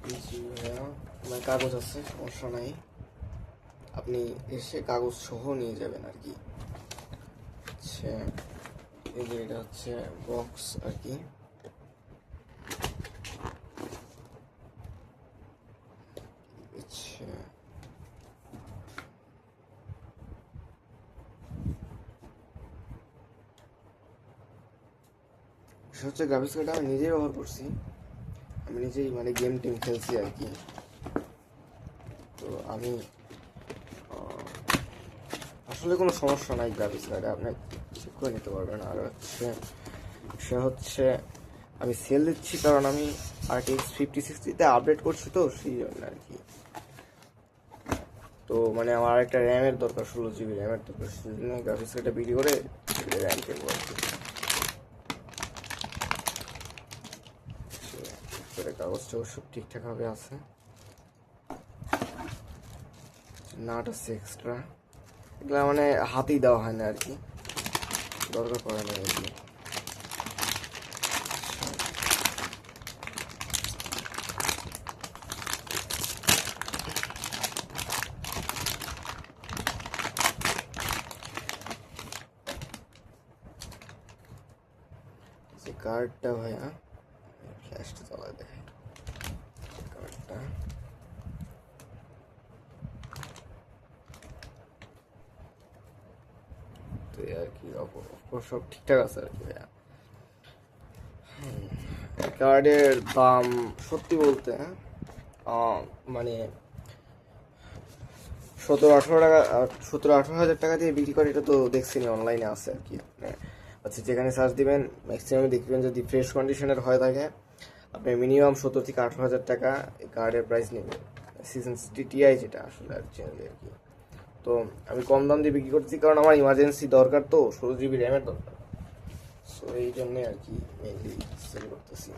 জি ভাইয়া, আমার কাগজ আছে, সমস্যা নাই। আপনি এসে কাগজ সহ নিয়ে যাবেন আর কি। আচ্ছা, এই যে এটা হচ্ছে বক্স আর কি। আচ্ছা, সেটা হচ্ছে গ্রাফিক্স কার্ডটা আমি নিজেই ব্যবহার করছি। আমি নিজেই মানে গেম টেম খেলছি আর কি। তো আমি আসলে কোনো সমস্যা নাই গ্রাফিক্স কার্ডে, আপনি চেক করে নিতে পারবেন। আর হচ্ছে সে হচ্ছে আমি সেল দিচ্ছি কারণ আমি RTX 5060-তে আপডেট করছি, তো সেই জন্য আর কি। তো মানে আমার একটা র্যামের দরকার, 16 GB র্যামের দরকার, সেই জন্য গ্রাফিক্স কার্ডটা বিক্রি করে র্যাম কিনবো আর কি। কাগজটা সব ঠিকঠাকভাবে আছে, নাট আছে এক্সট্রা, এগুলো মানে হাতেই দেওয়া হয় না আর কি, দরকার পড়ে না আর কি। যে কার্ডটা ভাইয়া, ফ্ল্যাশটা চালায় দেখে কার্ডটা। তো এই আর কি, অফকোর্স সব ঠিকঠাক আছে আর কি ভাইয়া। কার্ডের দাম সত্যি বলতে মানে 17-18 টাকা, 17-18 হাজার টাকা দিয়ে বিক্রি করে, এটা তো দেখছি অনলাইনে আছে আর কি। আচ্ছা, যেখানে সার্চ দিবেন ম্যাক্সিমাম দেখবেন যদি ফ্রেশ কন্ডিশনের হয়ে থাকে, আপনি মিনিমাম 17 থেকে 18 হাজার টাকা এই কার্ডের প্রাইস নেবেন। সিজন TTI যেটা আসলে অ্যাকচুয়ালি আর কি। তো আমি কম দাম দিয়ে বিক্রি করছি কারণ আমার ইমার্জেন্সি দরকার, তো 16 GB র্যামের দরকার। সো এই জন্যে আর কি মেনলি সেল করতেছি।